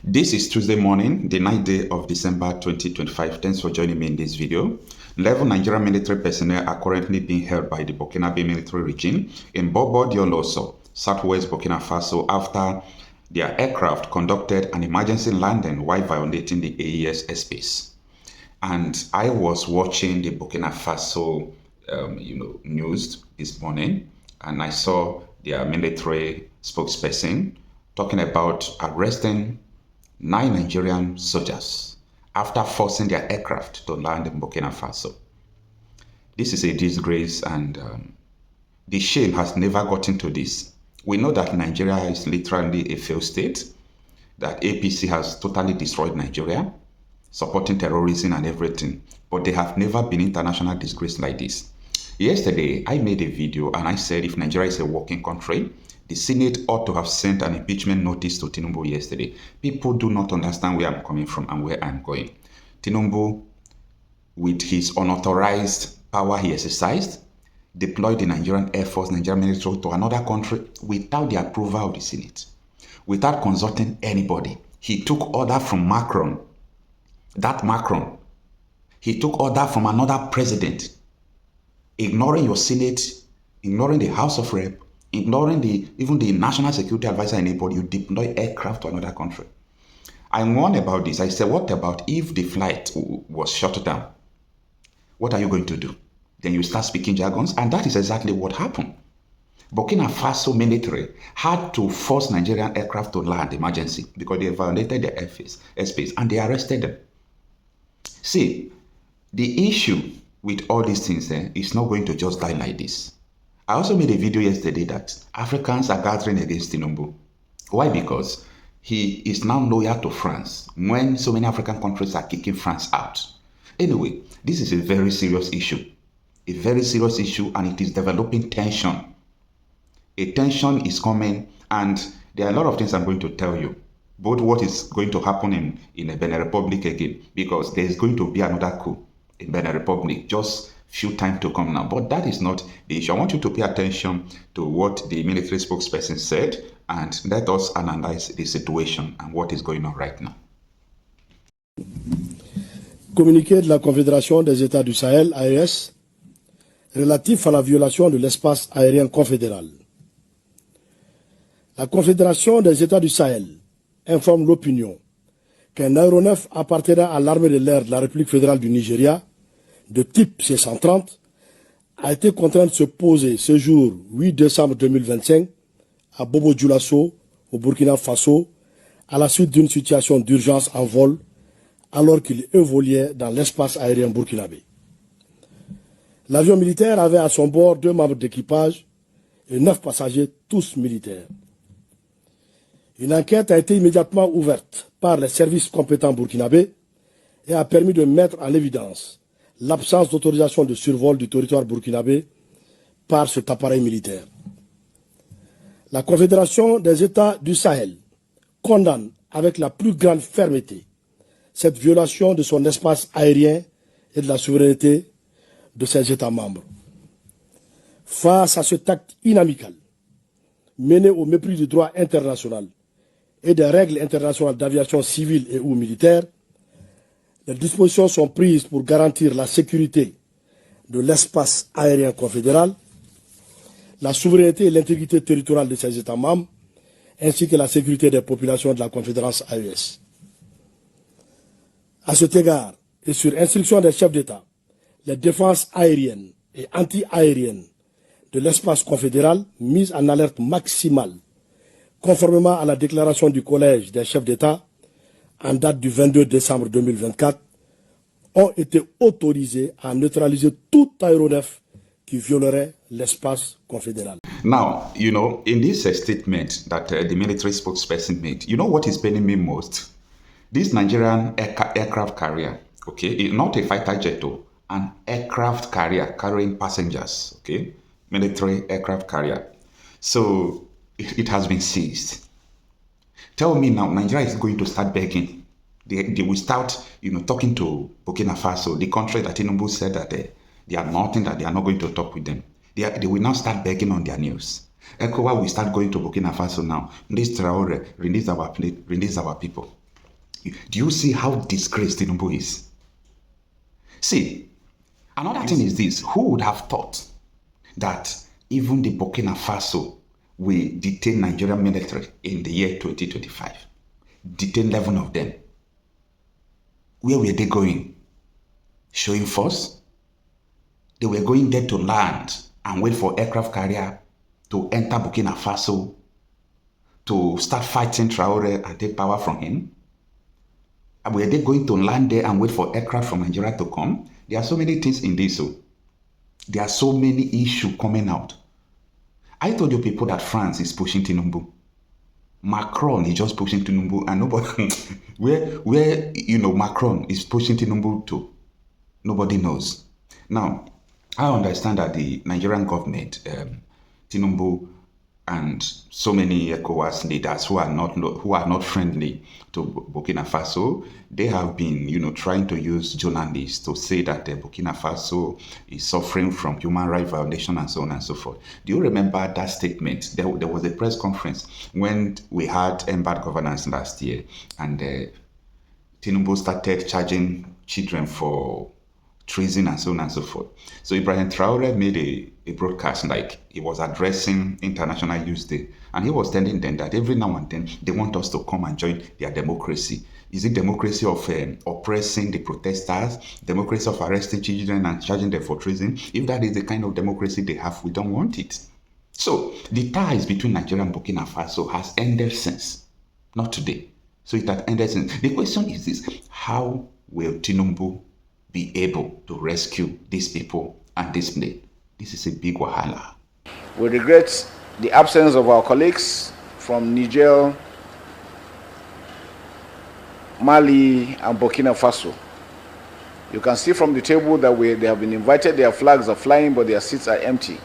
This is Tuesday morning, the 9th day of December 2025. Thanks for joining me in this video. 11 Nigerian military personnel are currently being held by the Burkina Faso military regime in Bobo-Dioulasso, southwest Burkina Faso, after their aircraft conducted an emergency landing while violating the AES airspace. And I was watching the Burkina Faso news this morning, and I saw their military spokesperson talking about arresting 9 Nigerian soldiers after forcing their aircraft to land in Burkina Faso. This is a disgrace, and the shame has never gotten to this. We know that Nigeria is literally a failed state, that APC has totally destroyed Nigeria, supporting terrorism and everything, but they have never been international disgrace like this. Yesterday, I made a video and I said if Nigeria is a working country, the Senate ought to have sent an impeachment notice to Tinubu yesterday. People do not understand where I'm coming from and where I'm going. Tinubu, with his unauthorized power he exercised, deployed the Nigerian Air Force, Nigerian military to another country without the approval of the Senate, without consulting anybody. He took order from Macron. That Macron, he took order from another president, ignoring your Senate, ignoring the House of Rep, ignoring even the National Security Advisor and anybody. You deploy aircraft to another country. I warned about this. I said, what about if the flight was shut down? What are you going to do? Then you start speaking jargons, and that is exactly what happened. Burkina Faso military had to force Nigerian aircraft to land emergency because they violated their airspace, and they arrested them. See, the issue with all these things is not going to just die like this. I also made a video yesterday that Africans are gathering against Tinubu. Why? Because he is now loyal to France when so many African countries are kicking France out. Anyway, this is a very serious issue. A very serious issue, and it is developing tension. A tension is coming, and there are a lot of things I'm going to tell you. Both what is going to happen in the Benin Republic again, because there is going to be another coup in Benin Republic just few time to come now. But that is not the issue. I want you to pay attention to what the military spokesperson said, and let us analyze the situation and what is going on right now. Communiqué de la Confédération des États du Sahel, AES, relatif à la violation de l'espace aérien confédéral. La Confédération des États du Sahel informe l'opinion qu'un aéronef appartenant à l'armée de l'air de la République fédérale du Nigeria, de type C-130, a été contraint de se poser ce jour 8 décembre 2025 à Bobo-Dioulasso, au Burkina Faso, à la suite d'une situation d'urgence en vol, alors qu'il évoluait dans l'espace aérien burkinabé. L'avion militaire avait à son bord 2 membres d'équipage et 9 passagers, tous militaires. Une enquête a été immédiatement ouverte par les services compétents burkinabés et a permis de mettre en évidence l'absence d'autorisation de survol du territoire burkinabé par cet appareil militaire. La Confédération des États du Sahel condamne avec la plus grande fermeté cette violation de son espace aérien et de la souveraineté de ses États membres. Face à cet acte inamical, mené au mépris du droit international et des règles internationales d'aviation civile et ou militaire, les dispositions sont prises pour garantir la sécurité de l'espace aérien confédéral, la souveraineté et l'intégrité territoriale de ses États membres, ainsi que la sécurité des populations de la Confédération AES. À cet égard, et sur instruction des chefs d'État, les défenses aériennes et anti-aériennes de l'espace confédéral mises en alerte maximale, conformément à la déclaration du Collège des chefs d'État, en date du 22 décembre 2024, ont été autorisés à neutraliser tout aéronef qui violerait l'espace confédéral. Now, in this statement that the military spokesperson made, you know what is paining me most? This Nigerian aircraft carrier, okay, not a fighter jet, an aircraft carrier carrying passengers, okay, military aircraft carrier. So it has been seized. Tell me now, Nigeria is going to start begging. They will start, talking to Burkina Faso, the country that Tinubu said that they are nothing, that they are not going to talk with them. They will now start begging on their news. Ekpa will start going to Burkina Faso now. Release Traore, release our people. Do you see how disgraced Tinubu is? See, another thing is this. Who would have thought that even the Burkina Faso will detain Nigerian military in the year 2025? Detain 11 of them. Where were they going? Showing force? They were going there to land and wait for aircraft carrier to enter Burkina Faso to start fighting Traore and take power from him? Were they going to land there and wait for aircraft from Nigeria to come? There are so many things in this. So there are so many issues coming out. I told you people that France is pushing Tinubu. Macron is just pushing Tinubu, and nobody where Macron is pushing Tinubu to, nobody knows. Now, I understand that the Nigerian government, Tinubu, and so many ECOWAS leaders who are not friendly to Burkina Faso, they have been, trying to use journalists to say that Burkina Faso is suffering from human rights violation and so on and so forth. Do you remember that statement? There was a press conference when we had embarked governance last year, and Tinubu started charging children for treason and so on and so forth. So Ibrahim Traore made a broadcast like he was addressing International Youth Day, and he was telling them that every now and then they want us to come and join their democracy. Is it democracy of oppressing the protesters, democracy of arresting children and charging them for treason? If that is the kind of democracy they have, we don't want it. So the ties between Nigeria and Burkina Faso has ended since, not today. So it has ended since. The question is this: how will Tinubu be able to rescue these people and this plane? This is a big wahala. We regret the absence of our colleagues from Niger, Mali, and Burkina Faso. You can see from the table that they have been invited, their flags are flying, but their seats are empty,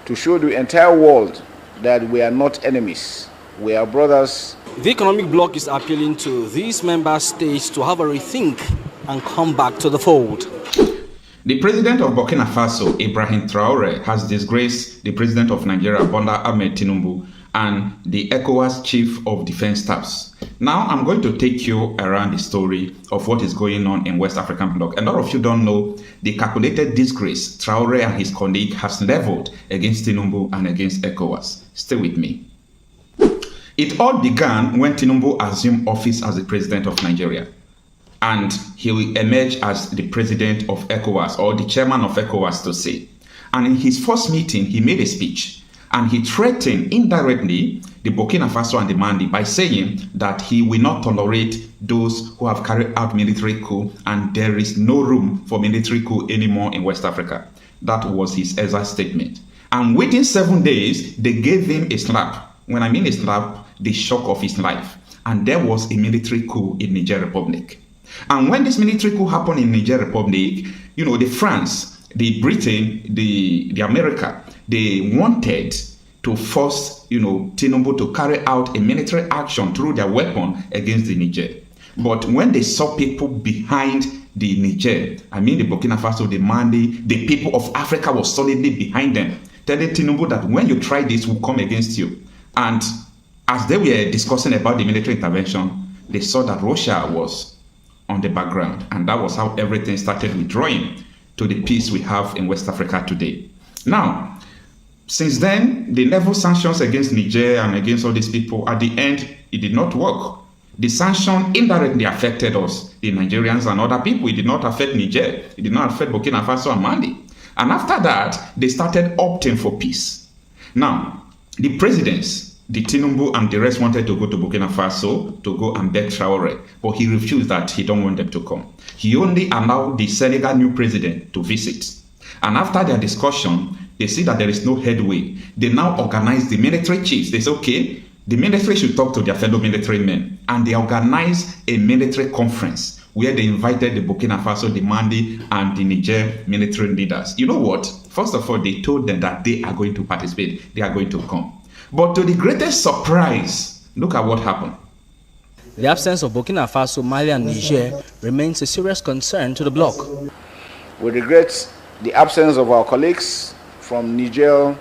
to show the entire world that we are not enemies, we are brothers. The economic bloc is appealing to these member states to have a rethink and come back to the fold. The president of Burkina Faso, Ibrahim Traore, has disgraced the president of Nigeria, Bola Ahmed Tinubu, and the ECOWAS chief of defense staffs. Now I'm going to take you around the story of what is going on in West African bloc. A lot of you don't know the calculated disgrace Traore and his colleague has leveled against Tinubu and against ECOWAS. Stay with me. It all began when Tinubu assumed office as the president of Nigeria, and he will emerge as the president of ECOWAS, or the chairman of ECOWAS to say. And in his first meeting, he made a speech, and he threatened indirectly the Burkina Faso and the Mali by saying that he will not tolerate those who have carried out military coup, and there is no room for military coup anymore in West Africa. That was his exact statement. And within 7 days, they gave him a slap. When I mean a slap, the shock of his life. And there was a military coup in Niger Republic. And when this military coup happened in Niger Republic, the France, the Britain, the America, they wanted to force, Tinubu to carry out a military action through their weapon against the Niger. But when they saw people behind the Niger, I mean the Burkina Faso, the Mali, the people of Africa was solidly behind them, telling Tinubu that when you try this, we'll come against you. And as they were discussing about the military intervention, they saw that Russia was on the background, and that was how everything started withdrawing to the peace we have in West Africa today. Now, since then, the level sanctions against Niger and against all these people, at the end, it did not work. The sanction indirectly affected us, the Nigerians and other people. It did not affect Niger. It did not affect Burkina Faso and Mali. And after that, they started opting for peace. Now, the presidents, the Tinubu and the rest, wanted to go to Burkina Faso to go and beg Traore, but he refused that. He don't want them to come. He only allowed the Senegal new president to visit. And after their discussion, they see that there is no headway. They now organize the military chiefs. They say, okay, the military should talk to their fellow military men. And they organize a military conference where they invited the Burkina Faso, the Mali, and the Niger military leaders. You know what? First of all, they told them that they are going to participate. They are going to come. But to the greatest surprise, look at what happened. The absence of Burkina Faso, Mali, and Niger remains a serious concern to the bloc. We regret the absence of our colleagues from Niger,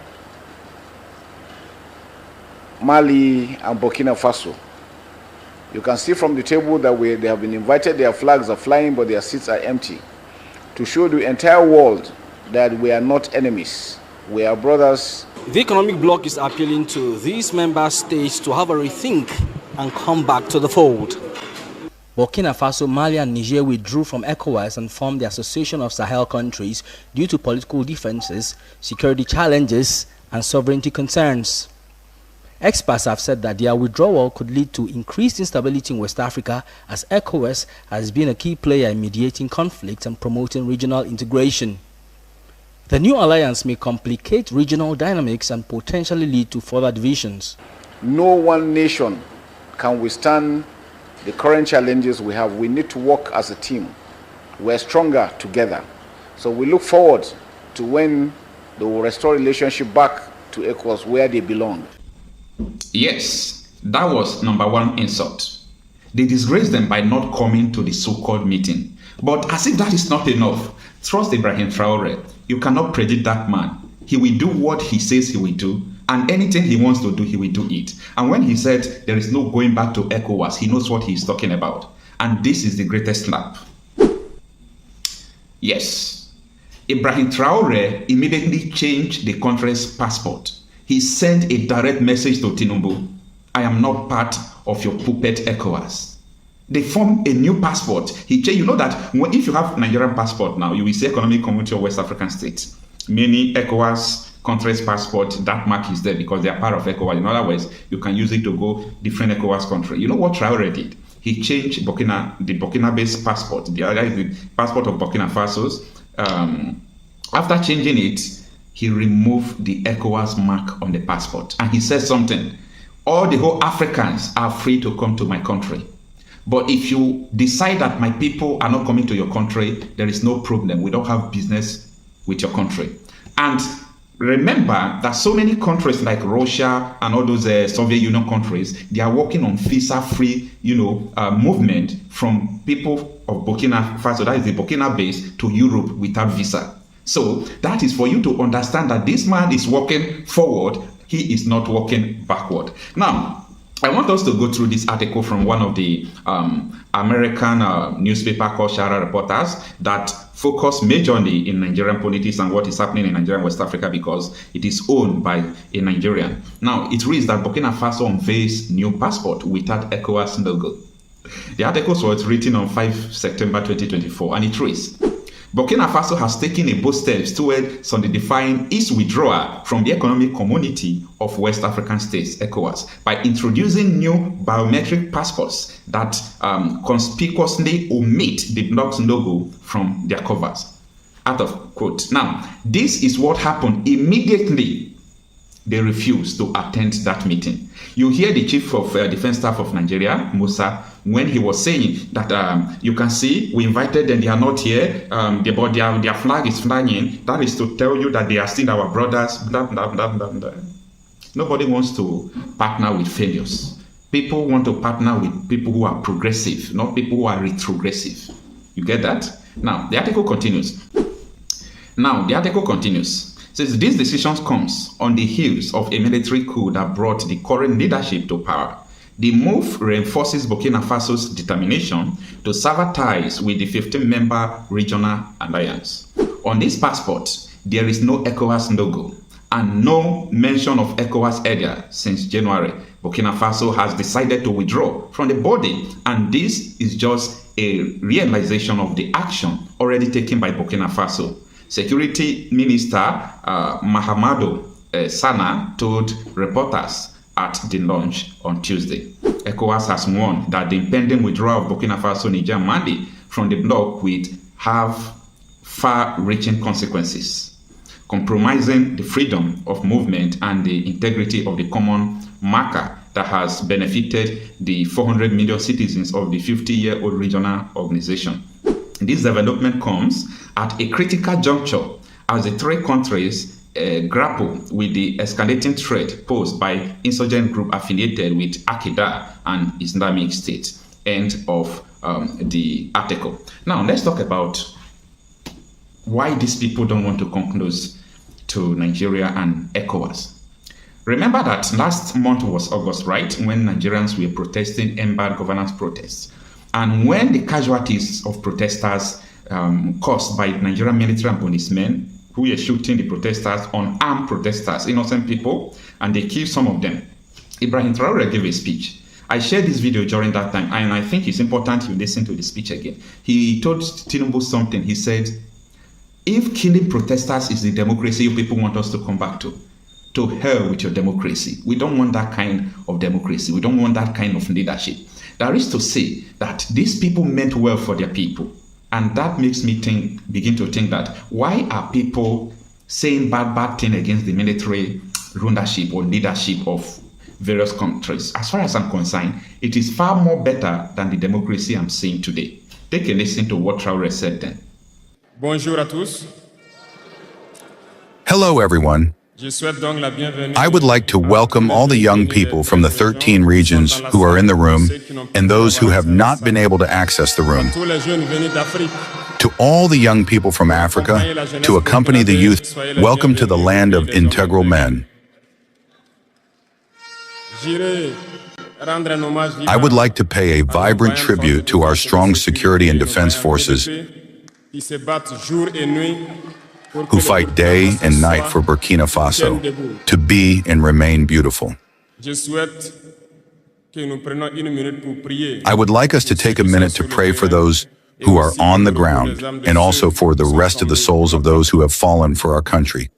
Mali, and Burkina Faso. You can see from the table that they have been invited, their flags are flying, but their seats are empty, to show the entire world that we are not enemies, we are brothers. The economic bloc is appealing to these member states to have a rethink and come back to the fold. Burkina Faso, Mali and Niger withdrew from ECOWAS and formed the Association of Sahel Countries due to political differences, security challenges and sovereignty concerns. Experts have said that their withdrawal could lead to increased instability in West Africa, as ECOWAS has been a key player in mediating conflict and promoting regional integration. The new alliance may complicate regional dynamics and potentially lead to further divisions. No one nation can withstand the current challenges we have. We need to work as a team. We're stronger together. So we look forward to when they will restore relationship back to ECOWAS where they belong. Yes, that was number one insult. They disgraced them by not coming to the so-called meeting. But as if that is not enough, trust Ibrahim Traore. You cannot predict that man. He will do what he says he will do, and anything he wants to do, he will do it. And when he said there is no going back to ECOWAS, he knows what he's talking about. And this is the greatest slap. Yes, Ibrahim Traore immediately changed the country's passport. He sent a direct message to Tinubu. I am not part of your puppet ECOWAS. They formed a new passport. He changed. You know that if you have Nigerian passport now, you will say Economic Community of West African States. Many ECOWAS countries' passport, that mark is there because they are part of ECOWAS. In other words, you can use it to go different ECOWAS country. You know what Traore did? He changed the Burkina-based passport. The other is the passport of Burkina Faso's. After changing it, he removed the ECOWAS mark on the passport. And he said something. All the whole Africans are free to come to my country. But if you decide that my people are not coming to your country, there is no problem. We don't have business with your country. And remember that so many countries like Russia and all those Soviet Union countries, they are working on visa-free, movement from people of Burkina Faso, that is the Burkina base, to Europe without visa. So that is for you to understand that this man is walking forward. He is not walking backward. Now, I want us to go through this article from one of the American newspaper called Shara Reporters that focus majorly in Nigerian politics and what is happening in Nigeria and West Africa because it is owned by a Nigerian. Now, it reads that Burkina Faso unveils new passport without ECOWAS logo. The article was written on 5 September 2024 and it reads, Burkina Faso has taken a bold steps towards solidifying its withdrawal from the Economic Community of West African States, ECOWAS, by introducing new biometric passports that conspicuously omit the bloc's logo from their covers. Out of quote. Now, this is what happened immediately they refused to attend that meeting. You hear the Chief of Defense Staff of Nigeria, Musa, when he was saying that you can see we invited them, they are not here, but their flag is flying. That is to tell you that they are still our brothers. Blah, blah, blah, blah, blah. Nobody wants to partner with failures. People want to partner with people who are progressive, not people who are retrogressive. You get that? Now, the article continues. Says these decisions comes on the heels of a military coup that brought the current leadership to power. The move reinforces Burkina Faso's determination to sever ties with the 15-member regional alliance. On this passport, there is no ECOWAS logo and no mention of ECOWAS area since January. Burkina Faso has decided to withdraw from the body, and this is just a realization of the action already taken by Burkina Faso. Security Minister Mahamadou Sana told reporters at the launch on Tuesday. ECOWAS has warned that the impending withdrawal of Burkina Faso, Niger, and Mali from the bloc would have far-reaching consequences, compromising the freedom of movement and the integrity of the common marker that has benefited the 400 million citizens of the 50-year-old regional organization. This development comes at a critical juncture as the three countries grapple with the escalating threat posed by insurgent group affiliated with Al-Qaeda and Islamic State. End of the article. Now, let's talk about why these people don't want to come close to Nigeria and ECOWAS. Remember that last month was August, right? When Nigerians were protesting embargo governance protests. And when the casualties of protesters caused by Nigerian military and policemen who were shooting the protesters, unarmed protesters, innocent people, and they killed some of them. Ibrahim Traore gave a speech. I shared this video during that time, and I think it's important you listen to the speech again. He told Tinubu something. He said, if killing protesters is the democracy you people want us to come back to hell with your democracy. We don't want that kind of democracy. We don't want that kind of leadership. That is to say that these people meant well for their people. And that makes me begin to think that why are people saying bad things against the military rulership or leadership of various countries? As far as I'm concerned, it is far more better than the democracy I'm seeing today. Take a listen to what Traore said then. Bonjour à tous. Hello, everyone. I would like to welcome all the young people from the 13 regions who are in the room and those who have not been able to access the room. To all the young people from Africa, to accompany the youth, welcome to the land of integral men. I would like to pay a vibrant tribute to our strong security and defense forces who fight day and night for Burkina Faso to be and remain beautiful. I would like us to take a minute to pray for those who are on the ground and also for the rest of the souls of those who have fallen for our country.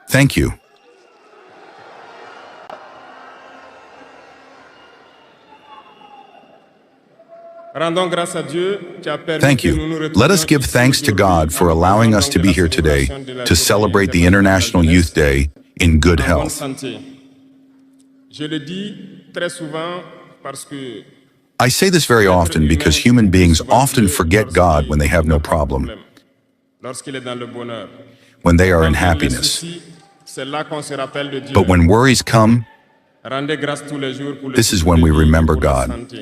Thank you. Thank you. Let us give thanks to God for allowing us to be here today to celebrate the International Youth Day in good health. I say this very often because human beings often forget God when they have no problem, when they are in happiness. But when worries come, this is when we remember God.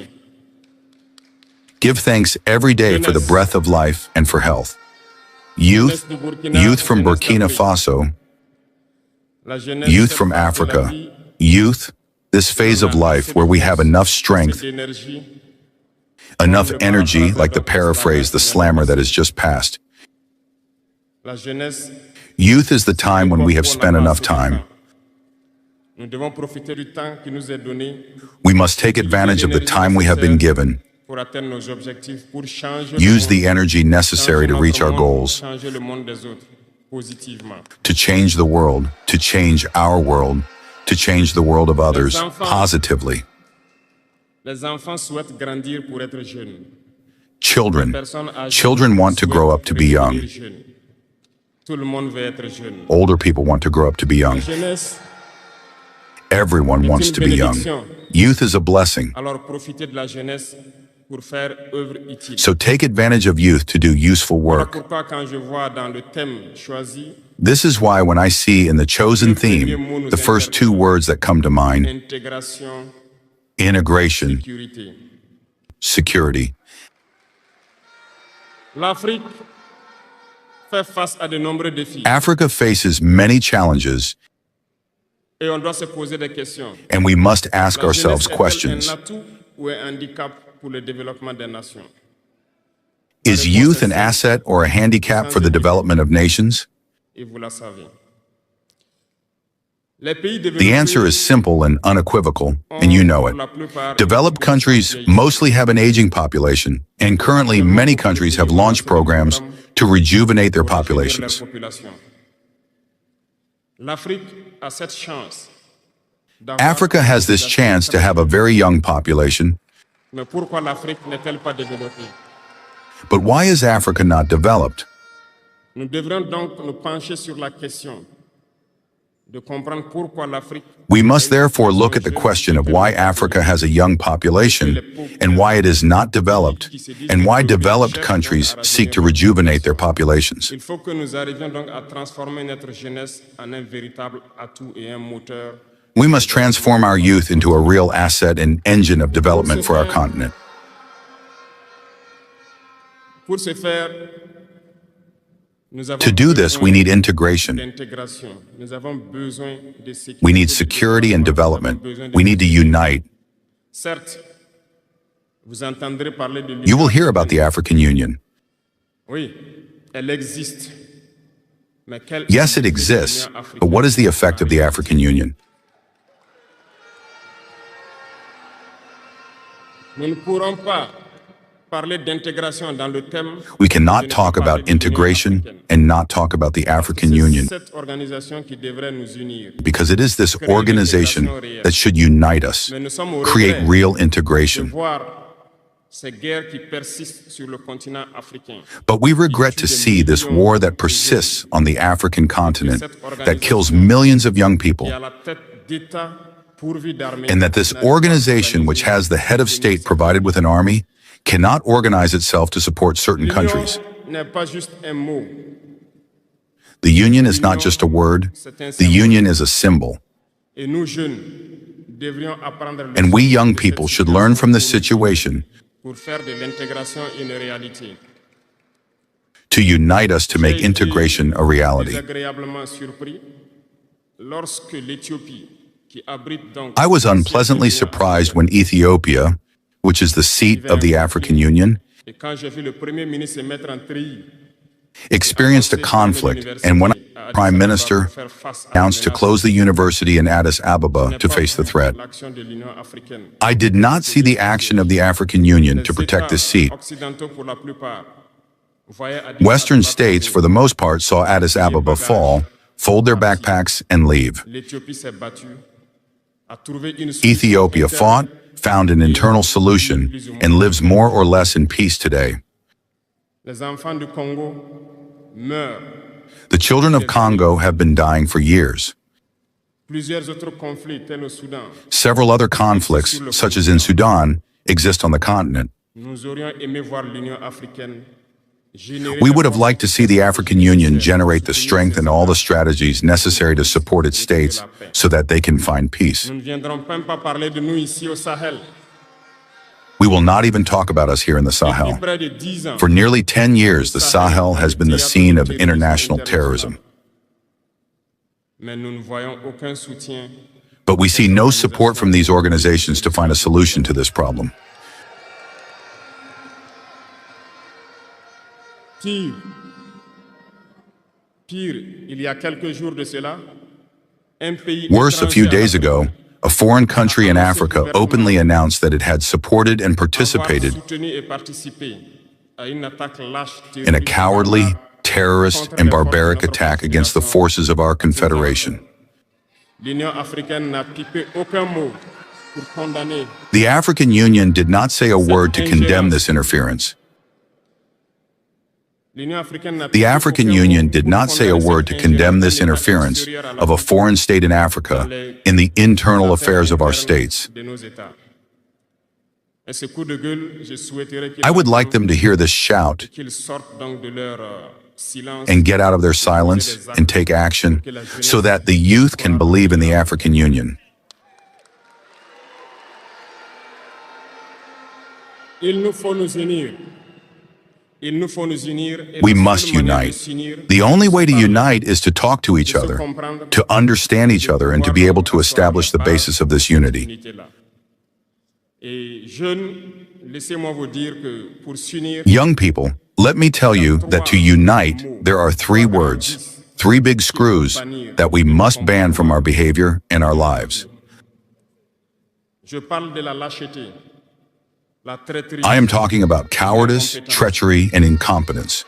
Give thanks every day for the breath of life and for health. Youth from Burkina Faso, youth from Africa, youth, this phase of life where we have enough strength, enough energy, like the paraphrase, the slammer that has just passed. Youth is the time when we have spent enough time. We must take advantage of the time we have been given. Use the energy necessary to reach our goals, to change the world, to change our world, to change the world of others positively. Children want to grow up to be young. Older people want to grow up to be young. Everyone wants to be young. Youth is a blessing. So take advantage of youth to do useful work. This is why when I see in the chosen theme the first two words that come to mind, integration, security. Africa faces many challenges, and we must ask ourselves questions. Is youth an asset or a handicap for the development of nations? The answer is simple and unequivocal, and you know it. Developed countries mostly have an aging population, and currently many countries have launched programs to rejuvenate their populations. Africa has this chance to have a very young population. But why is Africa not developed? We must therefore look at the question of why Africa has a young population and why it is not developed, and why developed countries seek to rejuvenate their populations. We must transform our youth into a real asset and engine of development for our continent. To do this, we need integration. We need security and development. We need to unite. You will hear about the African Union. Yes, it exists, but what is the effect of the African Union? We cannot talk about integration and not talk about the African Union, because it is this organization that should unite us, create real integration. But we regret to see this war that persists on the African continent, that kills millions of young people, and that this organization, which has the head of state provided with an army, cannot organize itself to support certain countries. The Union is not just a word, the Union is a symbol. And we young people should learn from this situation to unite us to make integration a reality. I was unpleasantly surprised when Ethiopia, which is the seat of the African Union, experienced a conflict, and when the Prime Minister announced to close the university in Addis Ababa to face the threat, I did not see the action of the African Union to protect this seat. Western states, for the most part, saw Addis Ababa fall, fold their backpacks, and leave. Ethiopia fought, found an internal solution, and lives more or less in peace today. The children of Congo have been dying for years. Several other conflicts, such as in Sudan, exist on the continent. We would have liked to see the African Union generate the strength and all the strategies necessary to support its states so that they can find peace. We will not even talk about us here in the Sahel. For nearly 10 years, the Sahel has been the scene of international terrorism. But we see no support from these organizations to find a solution to this problem. Worse, a few days ago, a foreign country in Africa openly announced that it had supported and participated in a cowardly, terrorist, and barbaric attack against the forces of our confederation. The African Union did not say a word to condemn this interference. The African Union did not say a word to condemn this interference of a foreign state in Africa in the internal affairs of our states. I would like them to hear this shout and get out of their silence and take action so that the youth can believe in the African Union. We must unite. The only way to unite is to talk to each other, to understand each other, and to be able to establish the basis of this unity. Young people, let me tell you that to unite, there are three words, three big screws that we must ban from our behavior and our lives. I am talking about cowardice, treachery, and incompetence.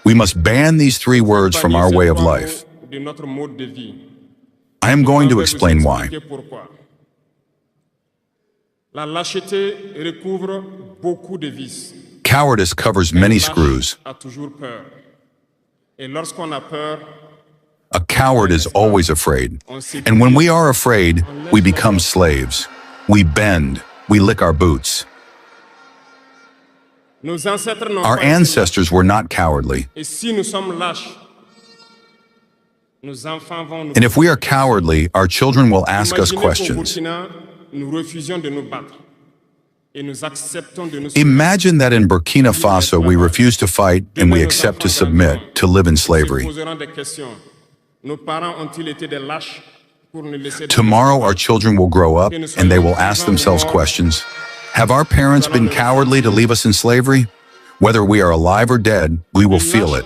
We must ban these three words from our way of life. I am going to explain why. Cowardice covers many screws. A coward is always afraid. And when we are afraid, we become slaves. We bend. We lick our boots. Our ancestors were not cowardly. And if we are cowardly, our children will ask us questions. Imagine that in Burkina Faso we refuse to fight and we accept to submit, to live in slavery. Tomorrow our children will grow up and they will ask themselves questions. Have our parents been cowardly to leave us in slavery? Whether we are alive or dead, we will feel it.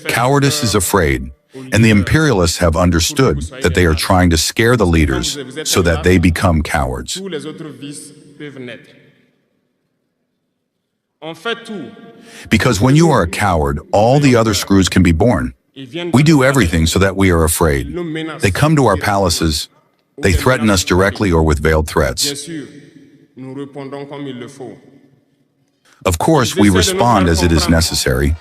Cowardice is afraid, and the imperialists have understood that they are trying to scare the leaders so that they become cowards. Because when you are a coward, all the other screws can be born. We do everything so that we are afraid. They come to our palaces. They threaten us directly or with veiled threats. Of course, we respond as it is necessary.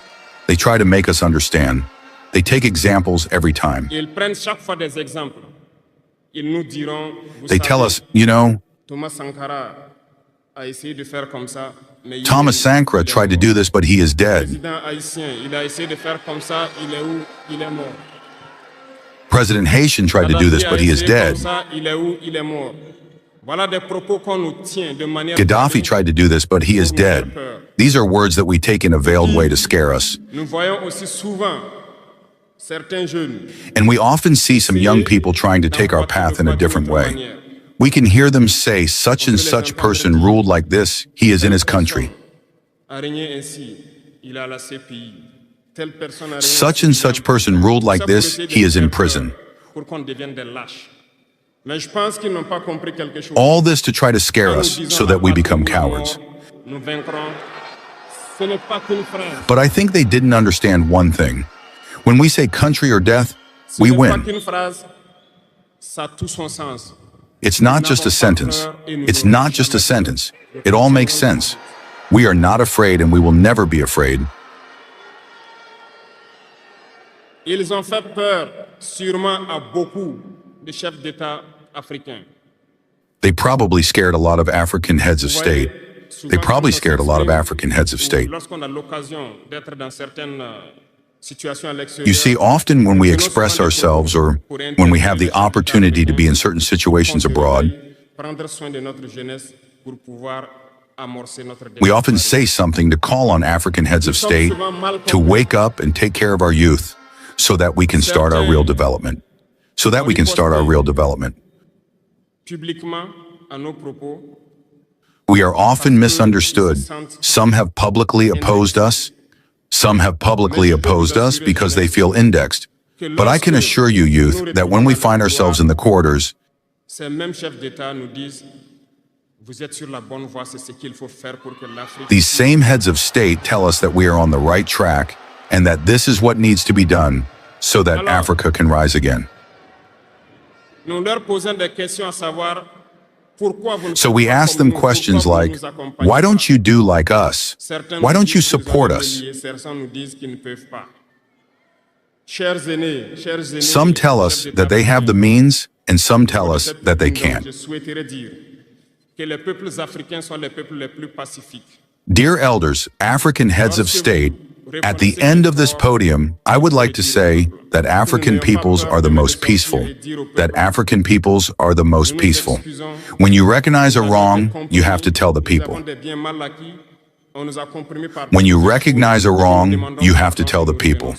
They try to make us understand. They take examples every time. They tell us, you know, Thomas Sankara tried to do this, but he is dead. President Haitian tried to do this, but he is dead. Gaddafi tried to do this, but he is dead. These are words that we take in a veiled way to scare us. And we often see some young people trying to take our path in a different way. We can hear them say, such and such person ruled like this, he is in his country. Such and such person ruled like this, he is in prison. All this to try to scare us so that we become cowards. But I think they didn't understand one thing. When we say country or death, we win. It's not just a sentence. It's not just a sentence. It all makes sense. We are not afraid and we will never be afraid. Ils ont fait peur sûrement à beaucoup de chefs d'État africains. They probably scared a lot of African heads of state. They probably scared a lot of African heads of state. You see, often when we express ourselves or when we have the opportunity to be in certain situations abroad, we often say something to call on African heads of state to wake up and take care of our youth so that we can start our real development. So that we can start our real development. We are often misunderstood. Some have publicly opposed us. Some have publicly opposed us because they feel indexed. But I can assure you, youth, that when we find ourselves in the corridors, these same heads of state tell us that we are on the right track and that this is what needs to be done so that Africa can rise again. So we ask them questions like, why don't you do like us? Why don't you support us? Some tell us that they have the means, and some tell us that they can't. Dear elders, African heads of state, at the end of this podium, I would like to say that African peoples are the most peaceful. That African peoples are the most peaceful. When you recognize a wrong, you have to tell the people. When you recognize a wrong, you have to tell the people.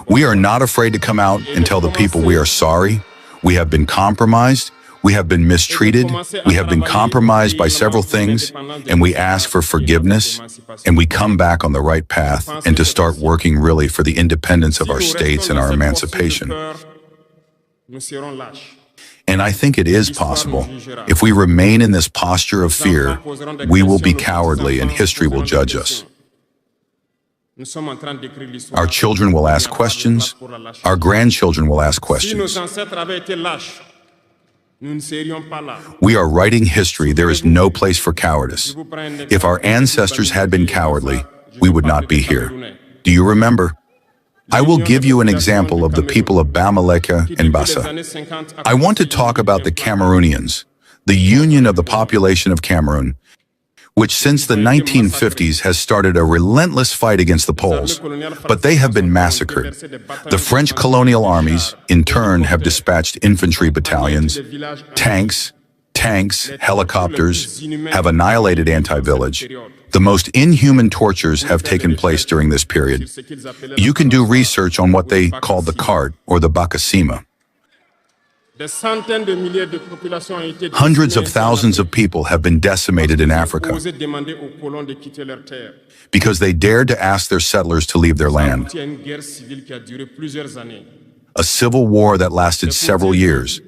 We are not afraid to come out and tell the people we are sorry. We have been compromised. We have been mistreated, we have been compromised by several things, and we ask for forgiveness, and we come back on the right path, and to start working really for the independence of our states and our emancipation. And I think it is possible. If we remain in this posture of fear, we will be cowardly and history will judge us. Our children will ask questions, our grandchildren will ask questions. We are writing history. There is no place for cowardice. If our ancestors had been cowardly, we would not be here. Do you remember? I will give you an example of the people of Bamileke and Bassa. I want to talk about the Cameroonians, the union of the population of Cameroon. which since the 1950s has started a relentless fight against the Poles, but they have been massacred. The French colonial armies, in turn, have dispatched infantry battalions, tanks, helicopters, have annihilated anti-village. The inhuman inhuman tortures have taken place during this period. You can do research on what they call the cart or the bakasima. Hundreds of thousands of people have been decimated in Africa because they dared to ask their settlers to leave their land. A civil war that lasted several years.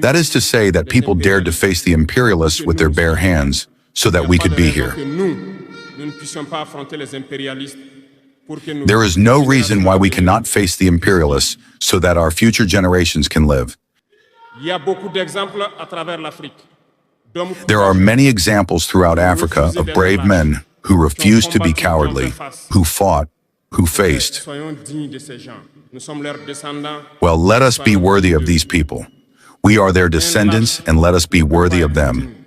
That is to say that people dared to face the imperialists with their bare hands so that we could be here. There is no reason why we cannot face the imperialists so that our future generations can live. There are many examples throughout Africa of brave men who refused to be cowardly, who fought, who faced. Well, let us be worthy of these people. We are their descendants, and let us be worthy of them.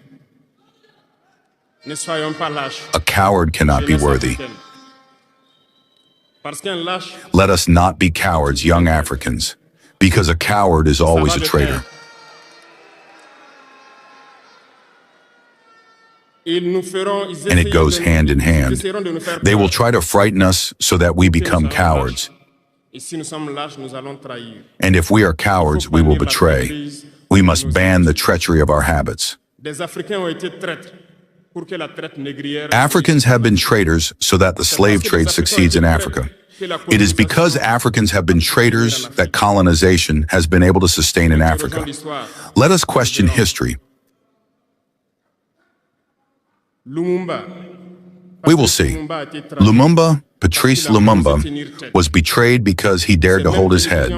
A coward cannot be worthy. Let us not be cowards, young Africans, because a coward is always a traitor. And it goes hand in hand. They will try to frighten us so that we become cowards. And if we are cowards, we will betray. We must ban the treachery of our habits. Africans have been traitors so that the slave trade succeeds in Africa. It is because Africans have been traitors that colonization has been able to sustain in Africa. Let us question history. We will see. Lumumba, Patrice Lumumba, was betrayed because he dared to hold his head.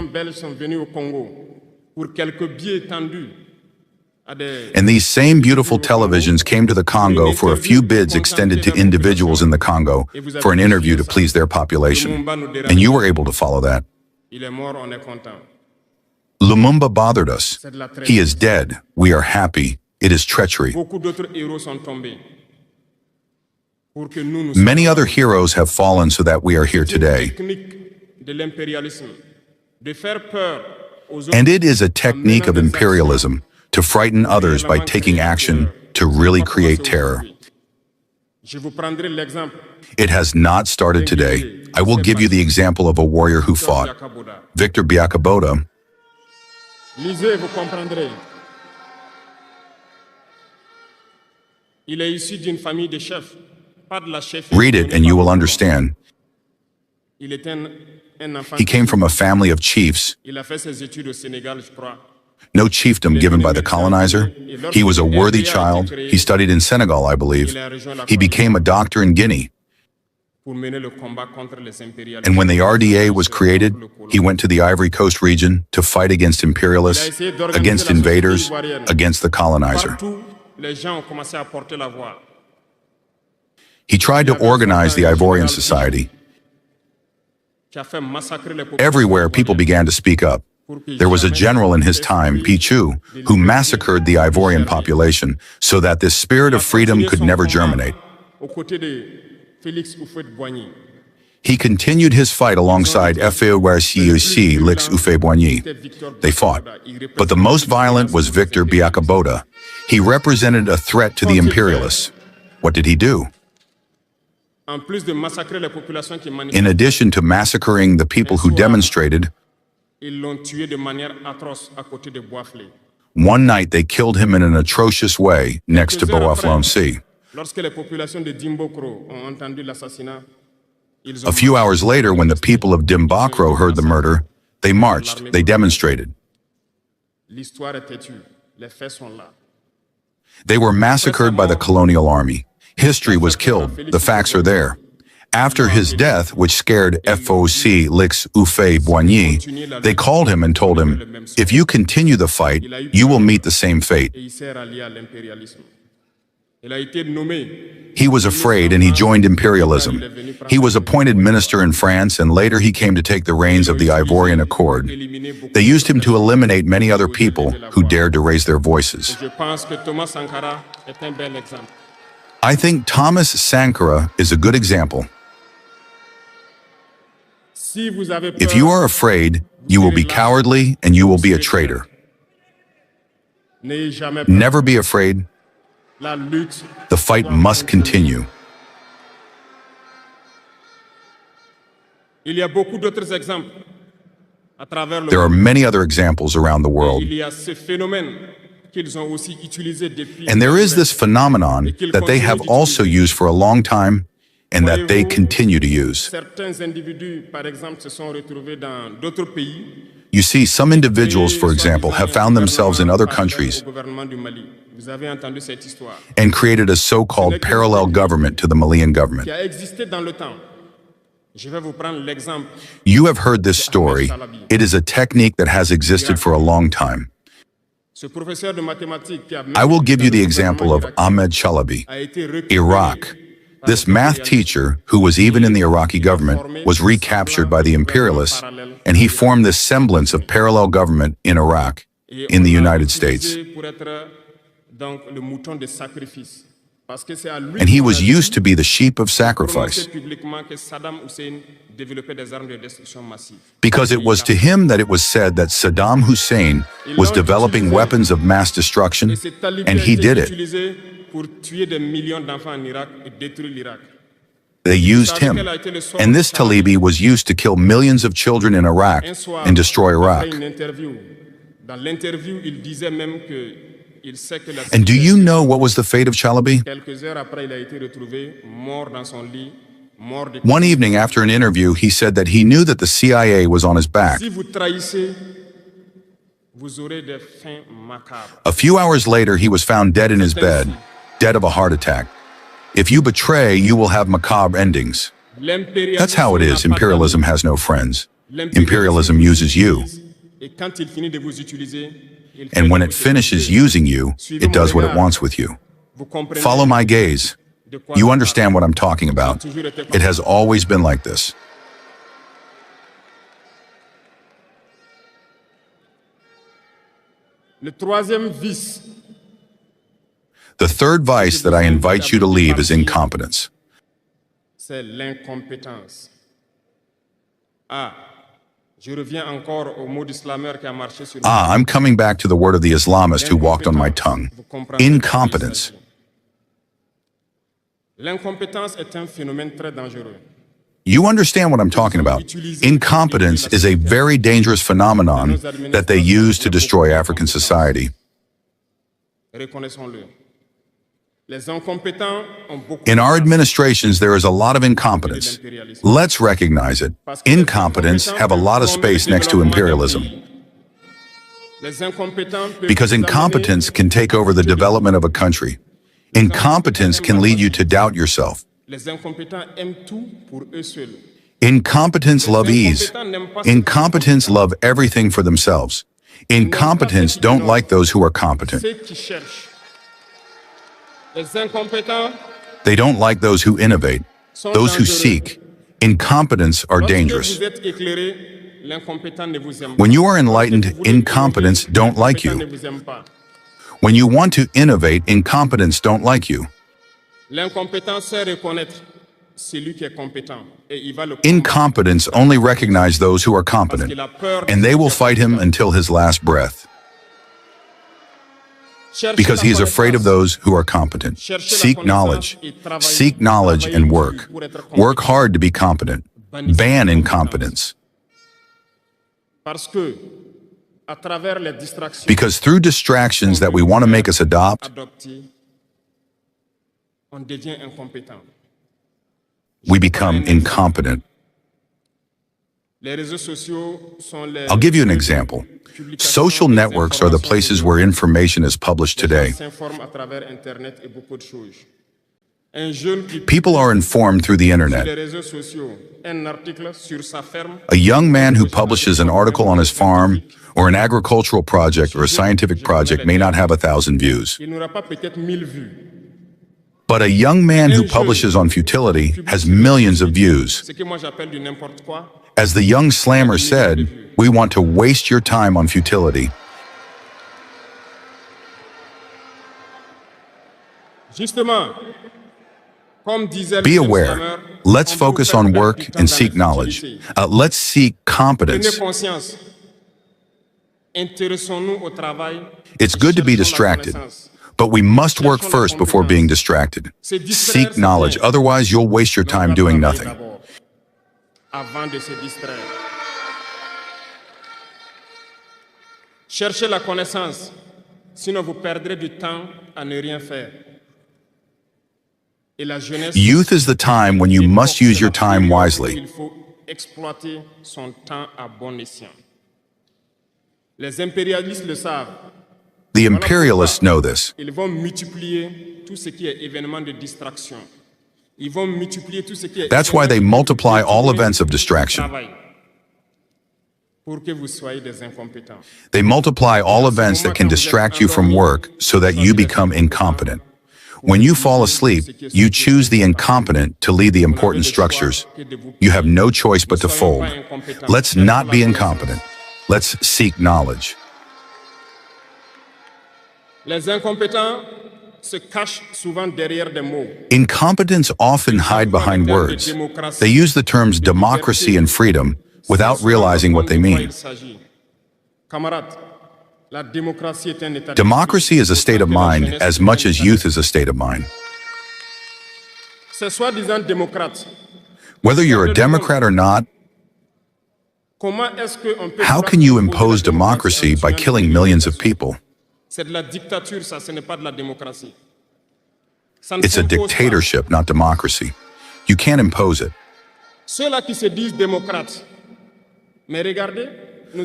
And these same beautiful televisions came to the Congo for a few bids extended to individuals in the Congo for an interview to please their population. And you were able to follow that. Lumumba bothered us. He is dead. We are happy. It is treachery. Many other heroes have fallen so that we are here today. And it is a technique of imperialism to frighten others by taking action to really create terror. It has not started today. I will give you the example of a warrior who fought, Victor Biakaboda. Read it and you will understand. He came from a family of chiefs. No chiefdom given by the colonizer. He was a worthy child. He studied in Senegal, I believe. He became a doctor in Guinea. And when the RDA was created, he went to the Ivory Coast region to fight against imperialists, against invaders, against the colonizer. He tried to organize the Ivorian society. Everywhere, people began to speak up. There was a general in his time, Pichu, who massacred the Ivorian population so that this spirit of freedom could never germinate. He continued his fight alongside Lix Ufé-Boigny. They fought, but the most violent was Victor Biakaboda. He represented a threat to the imperialists. What did he do? In addition to massacring the people who demonstrated, one night they killed him in an atrocious way next to Bois-Flancy. A few hours later, when the people of Dimbakro heard the murder, they marched, they demonstrated. They were massacred by the colonial army. History was killed, the facts are there. After his death, which scared FOC Lix Ufé-Boigny, they called him and told him, if you continue the fight, you will meet the same fate. He was afraid and he joined imperialism. He was appointed minister in France and later he came to take the reins of the Ivorian Accord. They used him to eliminate many other people who dared to raise their voices. I think Thomas Sankara is a good example. If you are afraid, you will be cowardly and you will be a traitor. Never be afraid. The fight must continue. There are many other examples around the world. And there is this phenomenon that they have also used for a long time and that they continue to use. You see, some individuals, for example, have found themselves in other countries and created a so-called parallel government to the Malian government. You have heard this story. It is a technique that has existed for a long time. I will give you the example of Ahmed Chalabi, Iraq. This math teacher, who was even in the Iraqi government, was recaptured by the imperialists, and he formed this semblance of parallel government in Iraq, in the United States. And he was used to be the sheep of sacrifice, because it was to him that it was said that Saddam Hussein was developing weapons of mass destruction, and he did it. They used him, and this Talibi was used to kill millions of children in Iraq and destroy Iraq. And do you know what was the fate of Chalabi? One evening after an interview, he said that he knew that the CIA was on his back. A few hours later, he was found dead in his bed, dead of a heart attack. If you betray, you will have macabre endings. That's how it is. Imperialism has no friends. Imperialism uses you. And when it finishes using you, it does what it wants with you. Follow my gaze. You understand what I'm talking about. It has always been like this. The third vice that I invite you to leave is incompetence. I'm coming back to the word of the Islamist who walked on my tongue. Incompetence. You understand what I'm talking about. Incompetence is a very dangerous phenomenon that they use to destroy African society. In our administrations, there is a lot of incompetence. Let's recognize it. Incompetence have a lot of space next to imperialism. Because incompetence can take over the development of a country. Incompetence can lead you to doubt yourself. Incompetents love ease. Incompetents love everything for themselves. Incompetents don't like those who are competent. They don't like those who innovate, those who seek. Incompetents are dangerous. When you are enlightened, incompetents don't like you. When you want to innovate, incompetents don't like you. Incompetents only recognize those who are competent, and they will fight him until his last breath. Because he is afraid of those who are competent. Seek knowledge and work. Work hard to be competent. Ban incompetence. Because through distractions that we want to make us adopt, we become incompetent. I'll give you an example. Social networks are the places where information is published today. People are informed through the internet. A young man who publishes an article on his farm, or an agricultural project or a scientific project may not have 1,000 views. But a young man who publishes on futility has millions of views. As the young slammer said, we want to waste your time on futility. Be aware. Let's focus on work and seek knowledge. Let's seek competence. It's good to be distracted, but we must work first before being distracted. Seek knowledge, otherwise you'll waste your time doing nothing. Cherchez la connaissance, sinon vous perdrez du temps à ne rien faire. Youth is the time when you must use your time wisely. Il faut exploiter son temps à bon escient. Les impérialistes le savent. The imperialists know this. Ils vont multiplier tout ce qui est événement de distraction. Ils vont multiplier tout ce qui est. That's why they multiply all events of distraction. Pour que vous soyez des incompétents. They multiply all events that can distract you from work so that you become incompetent. When you fall asleep, you choose the incompetent to lead the important structures. You have no choice but to fold. Let's not be incompetent. Let's seek knowledge. Les incompétents se cachent souvent derrière des mots. Incompetents often hide behind words. They use the terms democracy and freedom without realizing what they mean. Democracy is a state of mind as much as youth is a state of mind. Whether you're a Democrat or not, how can you impose democracy by killing millions of people? It's a dictatorship, not democracy. You can't impose it.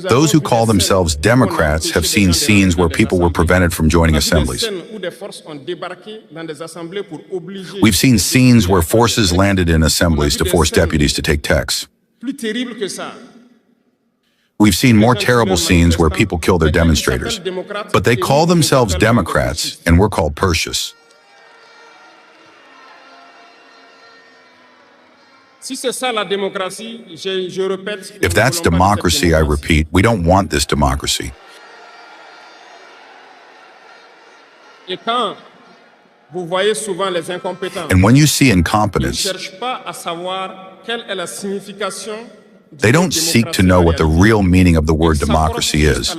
Those who call themselves Democrats have seen scenes where people were prevented from joining assemblies. We've seen scenes where forces landed in assemblies to force deputies to take texts. We've seen more terrible scenes where people kill their demonstrators. But they call themselves Democrats, and we're called Persians. If that's democracy, I repeat, we don't want this democracy. And when you see incompetence, they don't seek to know what the real meaning of the word democracy is.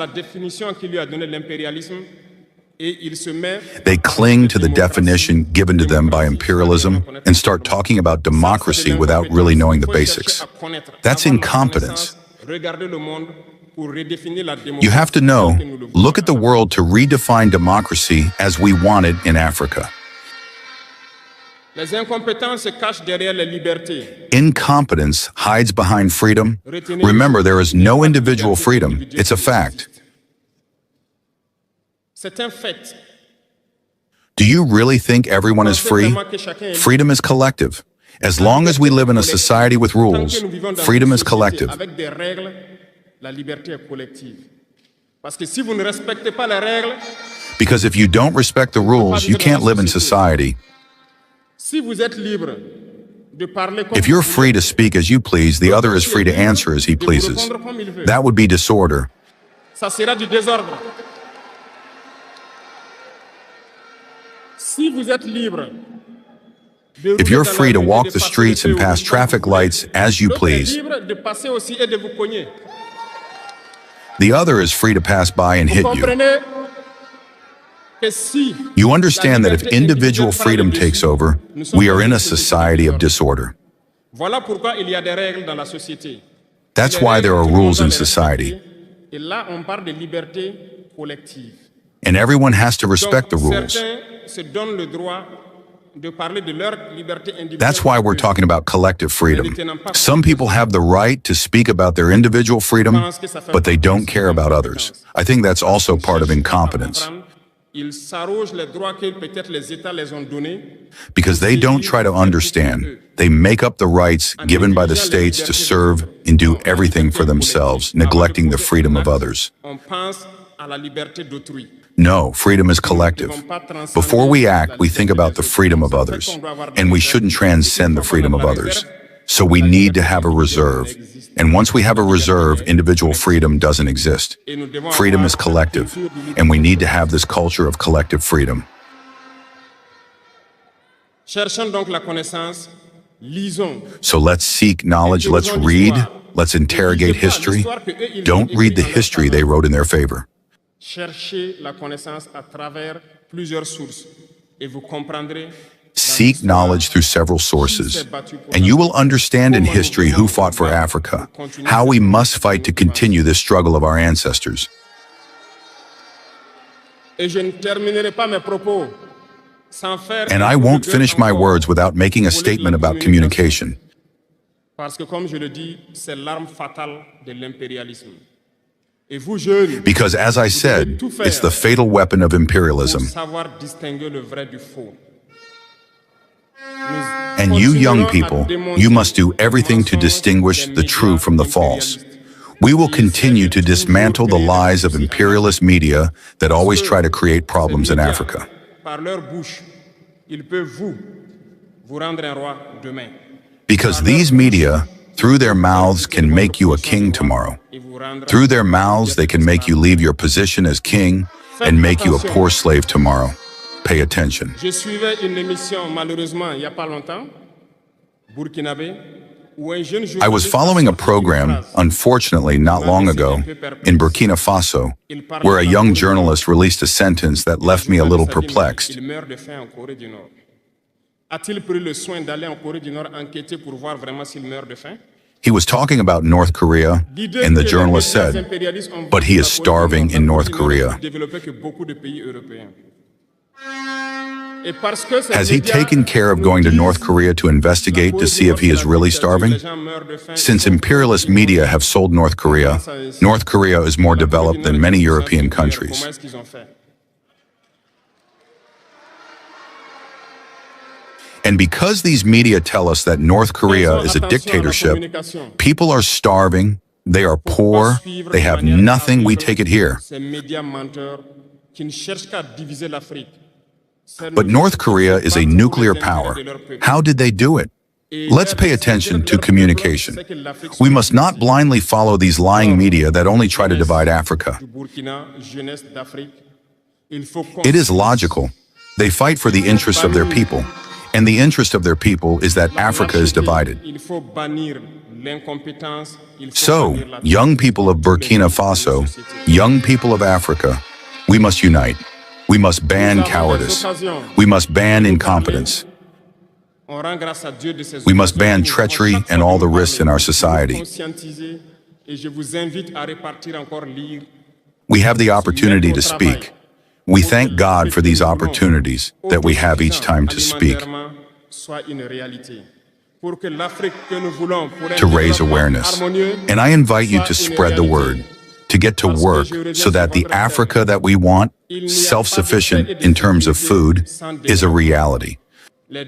They cling to the definition given to them by imperialism and start talking about democracy without really knowing the basics. That's incompetence. You have to know, look at the world to redefine democracy as we want it in Africa. Incompetence hides behind freedom. Remember, there is no individual freedom. It's a fact. Do you really think everyone is free? Freedom is collective. As long as we live in a society with rules, freedom is collective. Because if you don't respect the rules, you can't live in society. If you're free to speak as you please, the other is free to answer as he pleases. That would be disorder. If you're free to walk the streets and pass traffic lights as you please, the other is free to pass by and hit you. You understand that if individual freedom takes over, we are in a society of disorder. That's why there are rules in society. And everyone has to respect the rules. That's why we're talking about collective freedom. Some people have the right to speak about their individual freedom, but they don't care about others. I think that's also part of incompetence. Because they don't try to understand. They make up the rights given by the states to serve and do everything for themselves, neglecting the freedom of others. à la liberté d'autrui. No, freedom is collective. Before we act, we think about the freedom of others, and we shouldn't transcend the freedom of others. So we need to have a reserve. And once we have a reserve, individual freedom doesn't exist. Freedom is collective, and we need to have this culture of collective freedom. Cherchons donc la connaissance, lisons. So let's seek knowledge, let's read, let's interrogate history. Don't read the history they wrote in their favor. Cherchez la connaissance à travers plusieurs sources et vous comprendrez. Seek knowledge through several sources, and you will understand in history who fought for Africa, how we must fight to continue this struggle of our ancestors. Et je ne terminerai pas mes propos sans faire. And I won't finish my words without making a statement about communication. Parce que comme je le dis, c'est l'arme fatale de l'impérialisme. Et vous jeunes, Because as I said, it's the fatal weapon of pour imperialism. savoir distinguer le vrai du faux. And you young people, you must do everything to distinguish the true from the false. We will continue to dismantle the lies of imperialist media that always try to create problems in Africa. Par leur bouche, ils peuvent vous rendre un roi demain. Because these media, through their mouths, can make you a king tomorrow. Through their mouths, they can make you leave your position as king and make you a poor slave tomorrow. Pay attention. Je suivais une émission, malheureusement, il n'y a pas longtemps, burkinabé, où un jeune I was following a program, unfortunately not long ago, in Burkina Faso, where a young journalist released a sentence that left me a little perplexed. Il meurt de faim en Corée du Nord. A-t-il pris le soin d'aller en Corée du Nord enquêter pour voir vraiment s'il meurt de faim? He was talking about North Korea, and the journalist said, but he is starving in North Korea. Has he taken care of going to North Korea to investigate to see if he is really starving? Since imperialist media have sold North Korea is more developed than many European countries. And because these media tell us that North Korea is a dictatorship, people are starving, they are poor, they have nothing, we take it here. But North Korea is a nuclear power. How did they do it? Let's pay attention to communication. We must not blindly follow these lying media that only try to divide Africa. It is logical. They fight for the interests of their people. And the interest of their people is that Africa is divided. So, young people of Burkina Faso, young people of Africa, we must unite. We must ban cowardice. We must ban incompetence. We must ban treachery and all the risks in our society. We have the opportunity to speak. We thank God for these opportunities that we have each time to speak, to raise awareness. And I invite you to spread the word, to get to work so that the Africa that we want, self-sufficient in terms of food, is a reality. So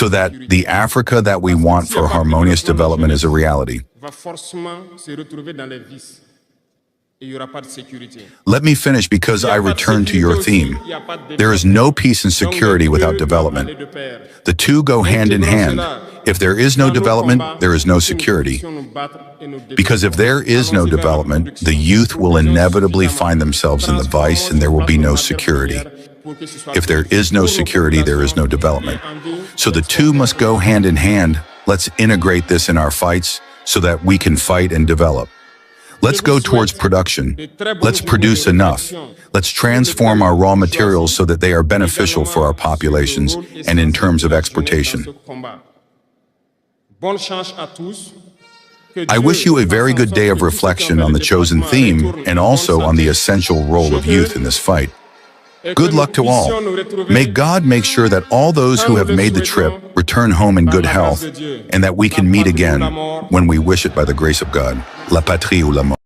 that the Africa that we want for harmonious development is a reality. Let me finish because I return to your theme. There is no peace and security without development. The two go hand in hand. If there is no development, there is no security. Because if there is no development, the youth will inevitably find themselves in the vice and there will be no security. If there is no security, there is no development. So the two must go hand in hand. Let's integrate this in our fights so that we can fight and develop. Let's go towards production. Let's produce enough. Let's transform our raw materials so that they are beneficial for our populations and in terms of exportation. I wish you a very good day of reflection on the chosen theme and also on the essential role of youth in this fight. Good luck to all. May God make sure that all those who have made the trip return home in good health and that we can meet again when we wish it by the grace of God. La patrie ou la mort.